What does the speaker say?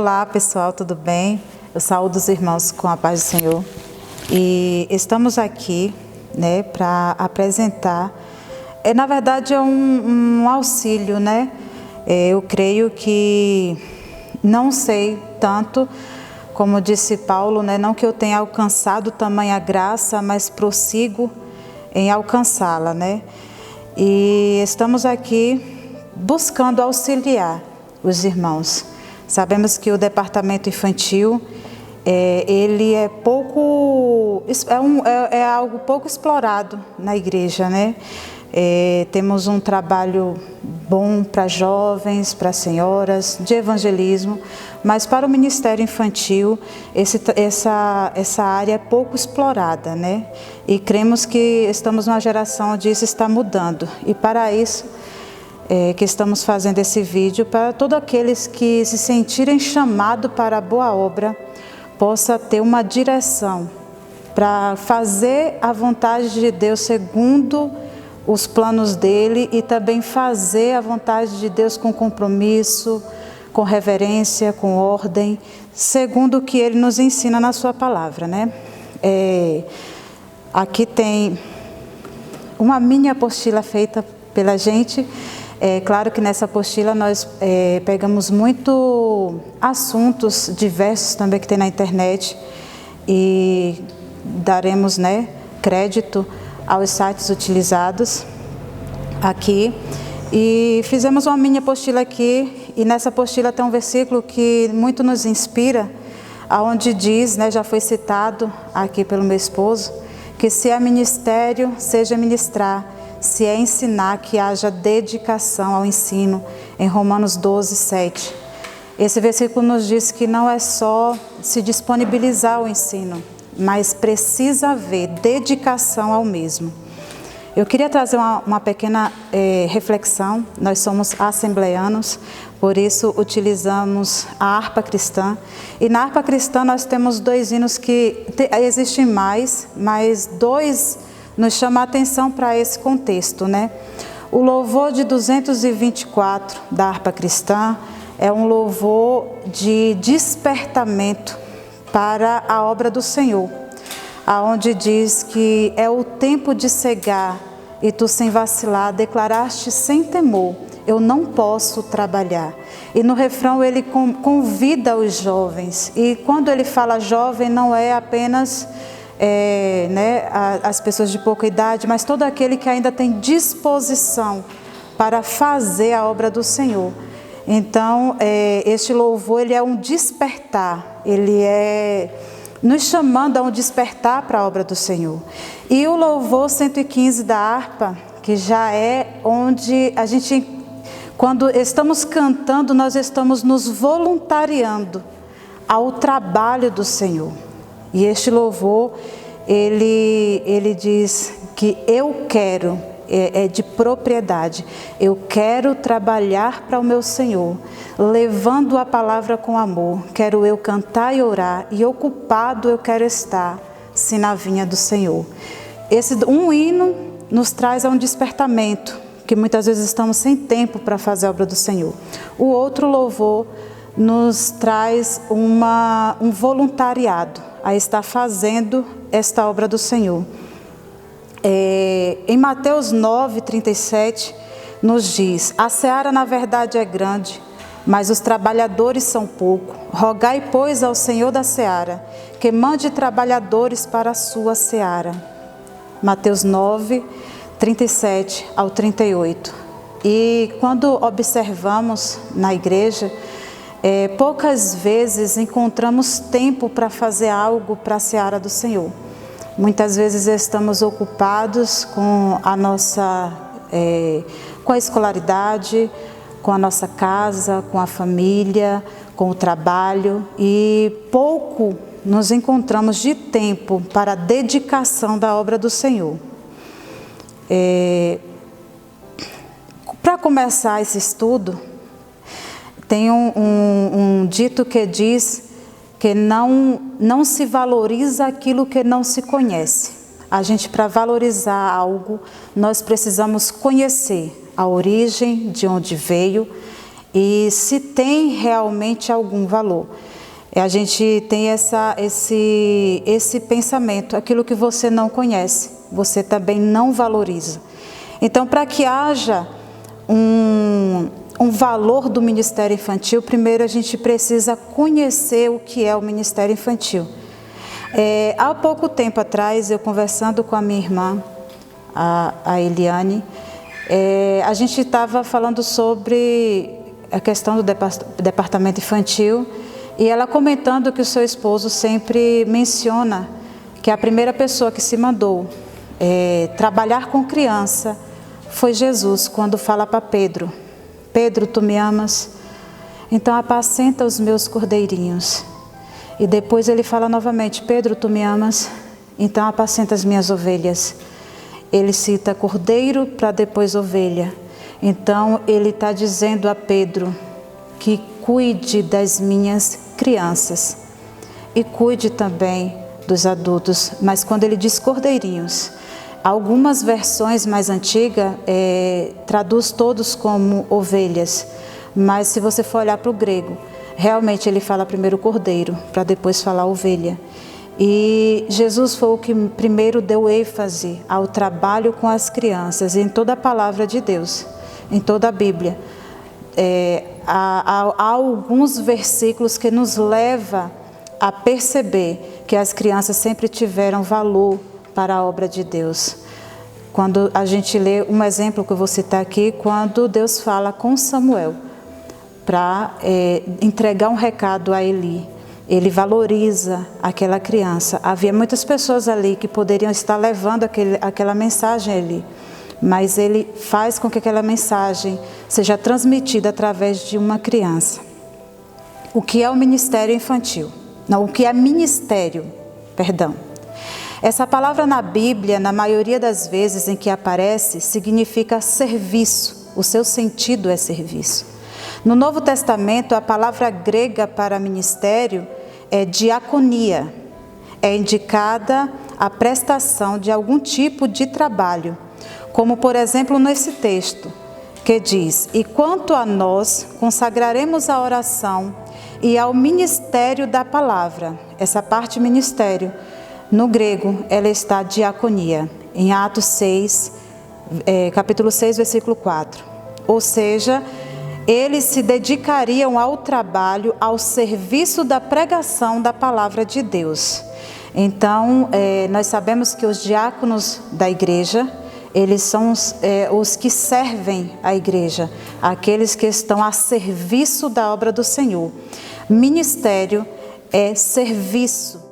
Olá pessoal, tudo bem? Eu saúdo os irmãos com a paz do Senhor. E estamos aqui, para apresentar, na verdade é um auxílio, Eu creio que não sei tanto, como disse Paulo, não que eu tenha alcançado tamanha graça, mas prossigo em alcançá-la, E estamos aqui buscando auxiliar os irmãos. Sabemos que o departamento infantil, ele é algo pouco explorado na igreja, Temos um trabalho bom para jovens, para senhoras, de evangelismo, mas para o ministério infantil, essa área é pouco explorada, E cremos que estamos numa geração onde isso está mudando, e para isso que estamos fazendo esse vídeo, para todos aqueles que se sentirem chamados para a boa obra, possa ter uma direção para fazer a vontade de Deus segundo os planos dele e também fazer a vontade de Deus com compromisso, com reverência, com ordem, segundo o que ele nos ensina na sua palavra, Aqui tem uma mini apostila feita pela gente. Claro que nessa apostila nós pegamos muito assuntos diversos também que tem na internet e daremos crédito aos sites utilizados aqui. E fizemos uma mini apostila aqui, e nessa apostila tem um versículo que muito nos inspira, aonde diz, já foi citado aqui pelo meu esposo, que se é ministério, seja ministrar, se é ensinar, que haja dedicação ao ensino, em Romanos 12, 7. Esse versículo nos diz que não é só se disponibilizar ao ensino, mas precisa haver dedicação ao mesmo. Eu queria trazer uma pequena reflexão. Nós somos assembleanos, por isso utilizamos a harpa cristã. E na harpa cristã nós temos 2 hinos que existem mais, mas 2 nos chama a atenção para esse contexto, O louvor de 224 da harpa cristã é um louvor de despertamento para a obra do Senhor, aonde diz que é o tempo de cegar e tu sem vacilar declaraste sem temor, eu não posso trabalhar. E no refrão ele convida os jovens, e quando ele fala jovem não é apenas as pessoas de pouca idade, mas todo aquele que ainda tem disposição para fazer a obra do Senhor. Então, este louvor ele é um despertar, ele é nos chamando a um despertar para a obra do Senhor. E o louvor 115 da harpa, que já é onde a gente, quando estamos cantando, nós estamos nos voluntariando ao trabalho do Senhor. E este louvor, ele diz que eu quero, é de propriedade, eu quero trabalhar para o meu Senhor, levando a palavra com amor, quero eu cantar e orar, e ocupado eu quero estar, se na vinha do Senhor. Um hino nos traz a um despertamento, que muitas vezes estamos sem tempo para fazer a obra do Senhor. O outro louvor nos traz um voluntariado a estar fazendo esta obra do Senhor. Em Mateus 9, 37, nos diz: a seara na verdade é grande, mas os trabalhadores são poucos. Rogai, pois, ao Senhor da seara, que mande trabalhadores para a sua seara. Mateus 9, 37 ao 38. E quando observamos na igreja, poucas vezes encontramos tempo para fazer algo para a seara do Senhor. Muitas vezes estamos ocupados com com a escolaridade, com a nossa casa, com a família, com o trabalho, e pouco nos encontramos de tempo para a dedicação da obra do Senhor. Para começar esse estudo, tem um dito que diz que não se valoriza aquilo que não se conhece. A gente, para valorizar algo, nós precisamos conhecer a origem, de onde veio, e se tem realmente algum valor. A gente tem esse pensamento, aquilo que você não conhece, você também não valoriza. Então, para que haja um valor do Ministério Infantil, primeiro a gente precisa conhecer o que é o Ministério Infantil. Há pouco tempo atrás, eu conversando com a minha irmã, a Eliane, a gente estava falando sobre a questão do departamento infantil, e ela comentando que o seu esposo sempre menciona que a primeira pessoa que se mandou trabalhar com criança foi Jesus, quando fala para Pedro: Pedro, tu me amas? Então apacenta os meus cordeirinhos. E depois ele fala novamente: Pedro, tu me amas? Então apacenta as minhas ovelhas. Ele cita cordeiro para depois ovelha. Então ele está dizendo a Pedro que cuide das minhas crianças e cuide também dos adultos. Mas quando ele diz cordeirinhos, algumas versões mais antigas traduz todos como ovelhas, mas se você for olhar para o grego, realmente ele fala primeiro cordeiro, para depois falar ovelha. E Jesus foi o que primeiro deu ênfase ao trabalho com as crianças, em toda a palavra de Deus, em toda a Bíblia. Há alguns versículos que nos levam a perceber que as crianças sempre tiveram valor para a obra de Deus. Quando a gente lê um exemplo que eu vou citar aqui, quando Deus fala com Samuel para entregar um recado a Eli, ele valoriza aquela criança. Havia muitas pessoas ali que poderiam estar levando aquela mensagem a Eli, mas ele faz com que aquela mensagem seja transmitida através de uma criança. O que é o ministério infantil? Não, o que é ministério, perdão. Essa palavra na Bíblia, na maioria das vezes em que aparece, significa serviço. O seu sentido é serviço. No Novo Testamento, a palavra grega para ministério é diaconia. É indicada a prestação de algum tipo de trabalho, como por exemplo nesse texto, que diz: e quanto a nós, consagraremos a oração e ao ministério da palavra. Essa parte ministério, no grego, ela está diaconia, em Atos 6, capítulo 6, versículo 4. Ou seja, eles se dedicariam ao trabalho, ao serviço da pregação da palavra de Deus. Então, nós sabemos que os diáconos da igreja, eles são os que servem a igreja, aqueles que estão a serviço da obra do Senhor. Ministério é serviço.